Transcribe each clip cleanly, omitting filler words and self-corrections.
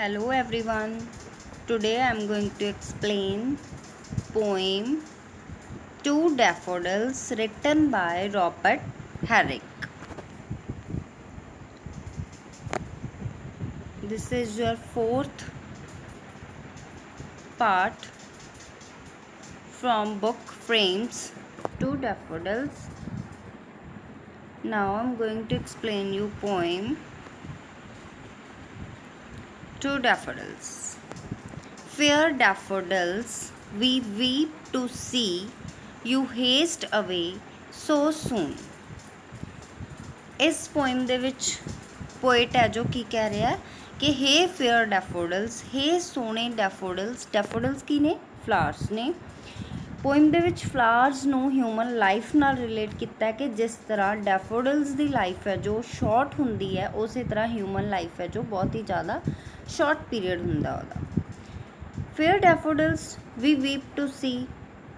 Hello everyone. Today I am going to explain poem Two Daffodils written by Robert Herrick. This is your fourth part from book Frames Two Daffodils. Now I am going to explain you poem Two Daffodils. Fair daffodils, we weep to see you haste away so soon. ਇਸ poem ਦੇ ਵਿੱਚ poet ਹੈ ਜੋ ਕੀ ਕਹਿ ਰਿਹਾ ਕਿ ਹੇ fair ਡੈਫੋਡਲਸ, ਹੇ ਸੋਹਣੇ ਡੈਫੋਡਲਸ। ਡੈਫੋਡਲਸ ਕੀ ਨੇ? ਫਲਾਵਰਸ ਨੇ। ਪੋਇਮ ਦੇ ਵਿੱਚ ਫਲਾਵਰਸ ਨੂੰ ਹਿਊਮਨ ਲਾਈਫ ਨਾਲ ਰਿਲੇਟ ਕੀਤਾ ਹੈ ਕਿ ਜਿਸ ਤਰ੍ਹਾਂ ਡੈਫੋਡਲਸ ਦੀ ਲਾਈਫ ਹੈ ਜੋ ਸ਼ਾਰਟ ਹੁੰਦੀ ਹੈ, ਉਸੇ ਤਰ੍ਹਾਂ ਹਿਊਮਨ ਲਾਈਫ ਹੈ ਜੋ ਬਹੁਤ ਹੀ ਜ਼ਿਆਦਾ ਸ਼ਾਰਟ ਪੀਰੀਅਡ ਹੁੰਦਾ ਉਹਦਾ। Fair daffodils we weep to see,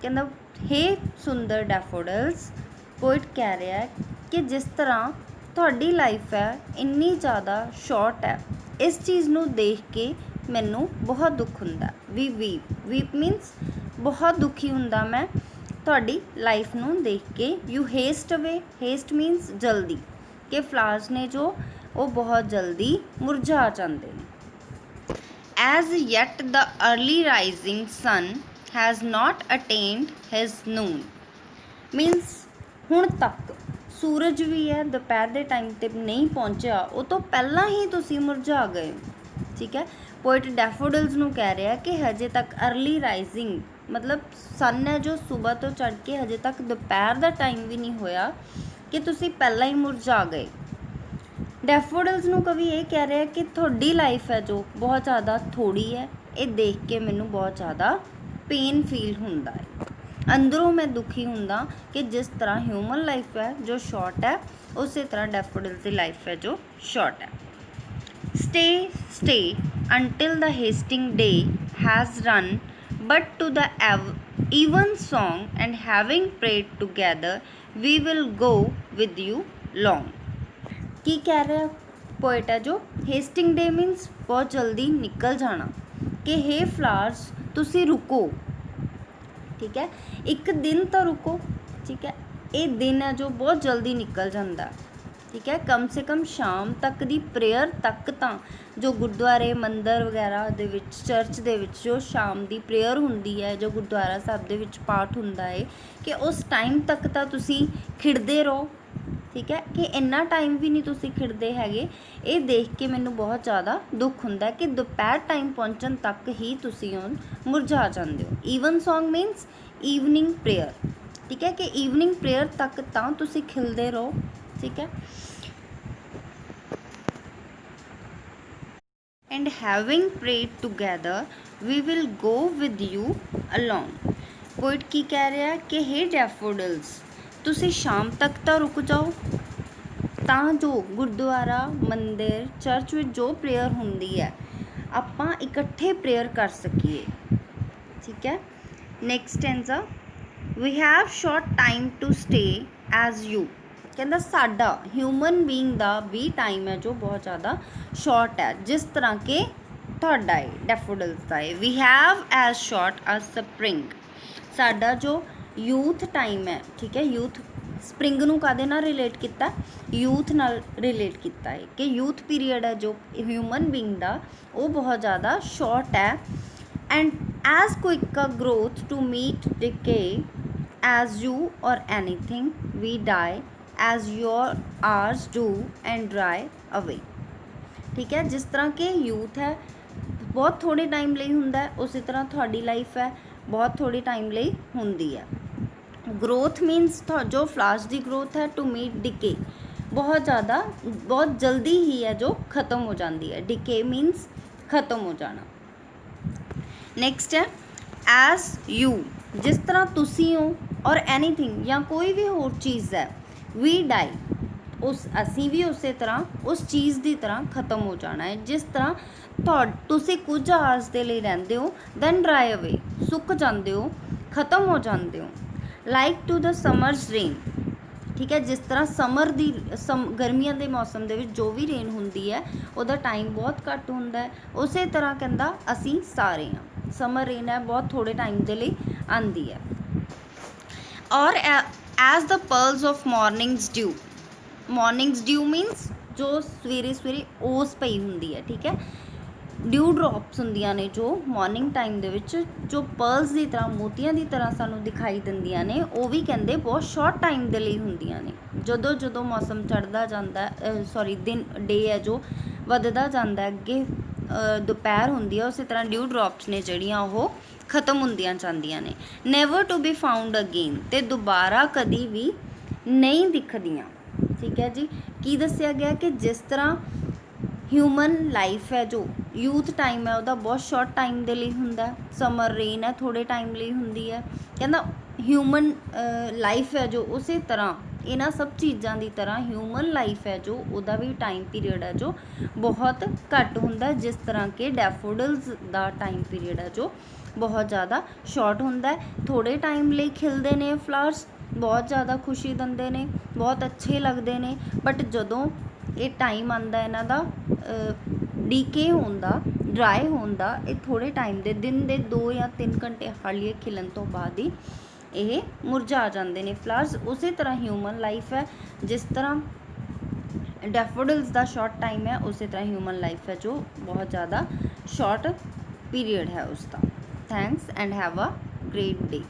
ਕਹਿੰਦਾ ਹੇ ਸੁੰਦਰ ਡੈਫੋਡਲਸ। ਪੋਇਟ ਕਹਿ ਰਿਹਾ ਹੈ ਕਿ ਜਿਸ ਤਰ੍ਹਾਂ ਤੁਹਾਡੀ ਲਾਈਫ ਹੈ ਇੰਨੀ ਜ਼ਿਆਦਾ ਸ਼ਾਰਟ ਹੈ, ਇਸ ਚੀਜ਼ ਨੂੰ ਦੇਖ ਕੇ ਮੈਨੂੰ ਬਹੁਤ ਦੁੱਖ ਹੁੰਦਾ। ਵੀ ਵੀਪ ਮੀਨਸ ਬਹੁਤ ਦੁਖੀ ਹੁੰਦਾ ਮੈਂ ਤੁਹਾਡੀ ਲਾਈਫ ਨੂੰ ਦੇਖ ਕੇ। ਯੂ ਹੇਸਟ ਅਵੇ, ਹੇਸਟ ਮੀਨਸ ਜਲਦੀ, ਕਿ ਫਲਾਵਰਸ ਨੇ ਜੋ ਉਹ ਬਹੁਤ ਜਲਦੀ ਮੁਰਝਾ ਜਾਂਦੇ ਨੇ। As yet the early rising sun has not attained his noon, means ਹੁਣ ਤੱਕ ਸੂਰਜ ਵੀ ਹੈ ਦੁਪਹਿਰ ਦੇ ਟਾਈਮ 'ਤੇ ਨਹੀਂ ਪਹੁੰਚਿਆ, ਉਹ ਤੋਂ ਪਹਿਲਾਂ ਹੀ ਤੁਸੀਂ ਮੁਰਝਾ ਗਏ ਹੋ। ਠੀਕ ਹੈ, ਪੋਇਟ ਡੈਫੋਡਲਸ ਨੂੰ ਕਹਿ ਰਿਹਾ ਕਿ ਹਜੇ ਤੱਕ ਅਰਲੀ ਰਾਈਜ਼ਿੰਗ ਮਤਲਬ ਸਨ ਹੈ ਜੋ ਸਵੇਰ ਤੋਂ ਚੜ੍ਹ ਕੇ ਹਜੇ ਤੱਕ ਦੁਪਹਿਰ ਦਾ ਟਾਈਮ ਵੀ ਨਹੀਂ ਹੋਇਆ ਕਿ ਤੁਸੀਂ ਪਹਿਲਾਂ ਹੀ ਮੁਰਝਾ ਗਏ। ਡੈਫੋਡਲਸ ਨੂੰ ਕਵੀ ਇਹ ਕਹਿ ਰਿਹਾ ਕਿ ਤੁਹਾਡੀ ਲਾਈਫ ਹੈ ਜੋ ਬਹੁਤ ਜ਼ਿਆਦਾ ਥੋੜ੍ਹੀ ਹੈ, ਇਹ ਦੇਖ ਕੇ ਮੈਨੂੰ ਬਹੁਤ ਜ਼ਿਆਦਾ ਪੇਨ ਫੀਲ ਹੁੰਦਾ ਹੈ, ਅੰਦਰੋਂ ਮੈਂ ਦੁਖੀ ਹੁੰਦਾ ਕਿ ਜਿਸ ਤਰ੍ਹਾਂ ਹਿਊਮਨ ਲਾਈਫ ਹੈ ਜੋ ਸ਼ਾਰਟ ਹੈ, ਉਸੇ ਤਰ੍ਹਾਂ ਡੈਫੋਡਲਸ ਦੀ ਲਾਈਫ ਹੈ ਜੋ ਸ਼ਾਰਟ ਹੈ। Stay until the hasting day has run, but to the even song and having prayed together, we will go with you long. ਕੀ ਕਹਿ ਰਿਹਾ ਪੋਇਟ ਹੈ ਜੋ ਹੇਸਟਿੰਗ ਡੇ ਮੀਨਸ ਬਹੁਤ ਜਲਦੀ ਨਿਕਲ ਜਾਣਾ, ਕਿ ਹੇ ਫਲਾਵਰਸ ਤੁਸੀਂ ਰੁਕੋ। ਠੀਕ ਹੈ, ਇੱਕ ਦਿਨ ਤਾਂ ਰੁਕੋ। ਠੀਕ ਹੈ, ਇਹ ਦਿਨ ਹੈ ਜੋ ਬਹੁਤ ਜਲਦੀ ਨਿਕਲ ਜਾਂਦਾ। ਠੀਕ ਹੈ, ਕਮ ਸੇ ਕਮ ਸ਼ਾਮ ਤੱਕ ਦੀ ਪ੍ਰੇਅਰ ਤੱਕ ਤਾਂ ਜੋ ਗੁਰਦੁਆਰੇ ਮੰਦਰ ਵਗੈਰਾ ਦੇ ਵਿੱਚ ਚਰਚ ਦੇ ਵਿੱਚ ਜੋ ਸ਼ਾਮ ਦੀ ਪ੍ਰੇਅਰ ਹੁੰਦੀ ਹੈ, ਜੋ ਗੁਰਦੁਆਰਾ ਸਾਹਿਬ ਦੇ ਵਿੱਚ ਪਾਠ ਹੁੰਦਾ ਹੈ, ਕਿ ਉਸ ਟਾਈਮ ਤੱਕ ਤਾਂ ਤੁਸੀਂ ਖਿੜਦੇ ਰਹੋ। ਠੀਕ ਹੈ, ਕਿ ਇੰਨਾ ਟਾਈਮ ਵੀ ਨਹੀਂ ਤੁਸੀਂ ਖਿੜਦੇ ਹੈਗੇ, ਇਹ ਦੇਖ ਕੇ ਮੈਨੂੰ ਬਹੁਤ ਜ਼ਿਆਦਾ ਦੁੱਖ ਹੁੰਦਾ ਕਿ ਦੁਪਹਿਰ ਟਾਈਮ ਪਹੁੰਚਣ ਤੱਕ ਹੀ ਤੁਸੀਂ ਹੁਣ ਮੁਰਝਾ ਜਾਂਦੇ ਹੋ। Even song means evening prayer. ਠੀਕ ਹੈ, ਕਿ ਈਵਨਿੰਗ ਪ੍ਰੇਅਰ ਤੱਕ ਤਾਂ ਤੁਸੀਂ ਖਿਲਦੇ ਰਹੋ। ਠੀਕ ਹੈ, and having prayed together we will go with you along. Poet ਕੀ ਕਹਿ ਰਿਹਾ ਕਿ ਹੇ ਡੈਫੋਡਲਸ ਤੁਸੀਂ ਸ਼ਾਮ ਤੱਕ ਤਾਂ ਰੁਕ ਜਾਓ, ਤਾਂ ਜੋ ਗੁਰਦੁਆਰਾ ਮੰਦਿਰ ਚਰਚ ਵਿੱਚ ਜੋ ਪ੍ਰੇਅਰ ਹੁੰਦੀ ਹੈ ਆਪਾਂ ਇਕੱਠੇ ਪ੍ਰੇਅਰ ਕਰ ਸਕੀਏ। ਠੀਕ ਹੈ, next stanza we have short time to stay as you. ਕਹਿੰਦਾ ਸਾਡਾ ਹਿਊਮਨ ਬੀਇੰਗ ਦਾ ਵੀ ਟਾਈਮ ਹੈ ਜੋ ਬਹੁਤ ਜ਼ਿਆਦਾ ਸ਼ਾਰਟ ਹੈ, ਜਿਸ ਤਰ੍ਹਾਂ ਕਿ ਤੁਹਾਡਾ ਹੈ ਡੈਫੋਡਲਸ ਦਾ ਹੈ। We have as short a spring, ਸਾਡਾ ਜੋ ਯੂਥ ਟਾਈਮ ਹੈ। ਠੀਕ ਹੈ, ਯੂਥ ਸਪਰਿੰਗ ਨੂੰ ਕਾਹਦੇ ਨਾਲ ਰਿਲੇਟ ਕੀਤਾ? ਯੂਥ ਨਾਲ ਰਿਲੇਟ ਕੀਤਾ ਹੈ ਕਿ ਯੂਥ ਪੀਰੀਅਡ ਹੈ ਜੋ ਹਿਊਮਨ ਬੀਇੰਗ ਦਾ ਉਹ ਬਹੁਤ ਜ਼ਿਆਦਾ ਸ਼ਾਰਟ ਹੈ। And as quick a growth to meet decay as you or anything we die as your hours do and dry away. ਠੀਕ ਹੈ, ਜਿਸ ਤਰ੍ਹਾਂ ਕਿ ਯੂਥ ਹੈ ਬਹੁਤ ਥੋੜ੍ਹੇ ਟਾਈਮ ਲਈ ਹੁੰਦਾ ਹੈ, ਉਸੇ ਤਰ੍ਹਾਂ ਤੁਹਾਡੀ ਲਾਈਫ ਹੈ ਬਹੁਤ ਥੋੜ੍ਹੇ ਟਾਈਮ ਲਈ ਹੁੰਦੀ ਹੈ। ਗਰੋਥ ਮੀਨਸ ਜੋ ਫਲਾਵਰਸ ਦੀ ਗਰੋਥ ਹੈ, ਟੂ ਮੀਟ ਡਿਕੇ ਬਹੁਤ ਜ਼ਿਆਦਾ ਬਹੁਤ ਜਲਦੀ ਹੀ ਹੈ ਜੋ ਖਤਮ ਹੋ ਜਾਂਦੀ ਹੈ। ਡਿਕੇ ਮੀਨਸ ਖਤਮ ਹੋ ਜਾਣਾ। ਨੈਕਸਟ ਹੈ ਐਜ਼ ਯੂ, ਜਿਸ ਤਰ੍ਹਾਂ ਤੁਸੀਂ ਹੋ, ਔਰ ਐਨੀਥਿੰਗ ਜਾਂ ਕੋਈ ਵੀ ਹੋਰ ਚੀਜ਼ ਹੈ। ਵੀ ਡਾਈ, ਉਸ ਅਸੀਂ ਵੀ ਉਸੇ ਤਰ੍ਹਾਂ ਉਸ ਚੀਜ਼ ਦੀ ਤਰ੍ਹਾਂ ਖਤਮ ਹੋ ਜਾਣਾ ਹੈ, ਜਿਸ ਤਰ੍ਹਾਂ ਤੁਸੀਂ ਕੁਝ ਆਵਰਸ ਦੇ ਲਈ ਰਹਿੰਦੇ ਹੋ, ਦੈਨ ਡਰਾਈ ਅਵੇ ਸੁੱਕ ਜਾਂਦੇ ਹੋ, ਖਤਮ ਹੋ ਜਾਂਦੇ ਹੋ। Like to the summer's rain, ਠੀਕ ਹੈ। ਜਿਸ ਤਰ੍ਹਾਂ ਗਰਮੀਆਂ ਦੇ ਮੌਸਮ ਦੇ ਵਿੱਚ ਜੋ ਵੀ ਰੇਨ ਹੁੰਦੀ ਹੈ ਉਹਦਾ ਟਾਈਮ ਬਹੁਤ ਘੱਟ ਹੁੰਦਾ ਹੈ, ਉਸੇ ਤਰ੍ਹਾਂ ਕਹਿੰਦਾ ਅਸੀਂ ਸਾਰੇ ਹਾਂ। ਸਮਰ ਰੇਨ ਹੈ ਬਹੁਤ ਥੋੜ੍ਹੇ ਟਾਈਮ ਦੇ ਲਈ ਆਉਂਦੀ ਹੈ। Or as the pearls of morning's dew means ਜੋ ਸਵੇਰੇ ਸਵੇਰੇ ਓਸ ਪਈ ਹੁੰਦੀ ਹੈ, ਠੀਕ ਹੈ। ਡਿਊ ਡ੍ਰੌਪਸ ਹੁੰਦੀਆਂ ਨੇ ਜੋ ਮੋਰਨਿੰਗ ਟਾਈਮ ਦੇ ਵਿੱਚ, ਜੋ ਪਰਲਸ ਦੀ ਤਰ੍ਹਾਂ, ਮੋਤੀਆਂ ਦੀ ਤਰ੍ਹਾਂ ਸਾਨੂੰ ਦਿਖਾਈ ਦਿੰਦੀਆਂ ਨੇ, ਉਹ ਵੀ ਕਹਿੰਦੇ ਬਹੁਤ ਸ਼ਾਰਟ ਟਾਈਮ ਦੇ ਲਈ ਹੁੰਦੀਆਂ ਨੇ। ਜਦੋਂ ਜਦੋਂ ਮੌਸਮ ਚੜ੍ਹਦਾ ਜਾਂਦਾ ਡੇ ਹੈ ਜੋ ਵੱਧਦਾ ਜਾਂਦਾ ਅੱਗੇ, ਦੁਪਹਿਰ ਹੁੰਦੀ ਹੈ, ਉਸੇ ਤਰ੍ਹਾਂ ਡਿਊ ਡ੍ਰੌਪਸ ਨੇ ਜਿਹੜੀਆਂ ਉਹ ਖ਼ਤਮ ਹੁੰਦੀਆਂ ਜਾਂਦੀਆਂ ਨੇ। Never to be found again, ਅਤੇ ਦੁਬਾਰਾ ਕਦੀ ਵੀ ਨਹੀਂ ਦਿਖਦੀਆਂ, ਠੀਕ ਹੈ ਜੀ। ਕੀ ਦੱਸਿਆ ਗਿਆ ਕਿ ਜਿਸ ਤਰ੍ਹਾਂ ਹਿਊਮਨ ਲਾਈਫ ਹੈ, ਜੋ ਯੂਥ ਟਾਈਮ ਹੈ ਉਹਦਾ ਬਹੁਤ ਸ਼ਾਰਟ ਟਾਈਮ ਦੇ ਲਈ ਹੁੰਦਾ, ਸਮਰ ਰੇਨ ਹੈ ਥੋੜ੍ਹੇ ਟਾਈਮ ਲਈ ਹੁੰਦੀ ਹੈ। ਕਹਿੰਦਾ ਹਿਊਮਨ ਲਾਈਫ ਹੈ ਜੋ ਉਸੇ ਤਰ੍ਹਾਂ ਇਹਨਾਂ ਸਭ ਚੀਜ਼ਾਂ ਦੀ ਤਰ੍ਹਾਂ ਹਿਊਮਨ ਲਾਈਫ ਹੈ ਜੋ ਉਹਦਾ ਵੀ ਟਾਈਮ ਪੀਰੀਅਡ ਹੈ ਜੋ ਬਹੁਤ ਘੱਟ ਹੁੰਦਾ, ਜਿਸ ਤਰ੍ਹਾਂ ਕਿ ਡੈਫੋਡਿਲਸ ਦਾ ਟਾਈਮ ਪੀਰੀਅਡ ਹੈ ਜੋ ਬਹੁਤ ਜ਼ਿਆਦਾ ਸ਼ਾਰਟ ਹੁੰਦਾ। ਥੋੜ੍ਹੇ ਟਾਈਮ ਲਈ ਖਿਲਦੇ ਨੇ ਫਲਾਵਰਸ, ਬਹੁਤ ਜ਼ਿਆਦਾ ਖੁਸ਼ੀ ਦਿੰਦੇ ਨੇ, ਬਹੁਤ ਅੱਛੇ ਲੱਗਦੇ ਨੇ, ਬਟ ਜਦੋਂ ਇਹ ਟਾਈਮ ਆਉਂਦਾ ਇਹਨਾਂ ਦਾ ਡੀਕੇ ਹੋਣ ਦਾ, ਡਰਾਈ ਹੋਣ ਦਾ, ਇਹ ਥੋੜ੍ਹੇ ਟਾਈਮ ਦੇ ਦਿਨ ਦੇ 2 ਜਾਂ 3 ਘੰਟੇ ਹਾਲੀਏ ਖਿਲਣ ਤੋਂ ਬਾਅਦ ਹੀ ਇਹ ਮੁਰਝਾ ਜਾਂਦੇ ਨੇ ਫਲਾਵਰਸ। ਉਸੇ ਤਰ੍ਹਾਂ ਹਿਊਮਨ ਲਾਈਫ ਹੈ, ਜਿਸ ਤਰ੍ਹਾਂ ਡੈਫੋਡਿਲਸ ਦਾ ਸ਼ਾਰਟ ਟਾਈਮ ਹੈ, ਉਸੇ ਤਰ੍ਹਾਂ ਹਿਊਮਨ ਲਾਈਫ ਹੈ ਜੋ ਬਹੁਤ ਜ਼ਿਆਦਾ ਸ਼ਾਰਟ ਪੀਰੀਅਡ ਹੈ ਉਸਦਾ। Thanks and have a great day.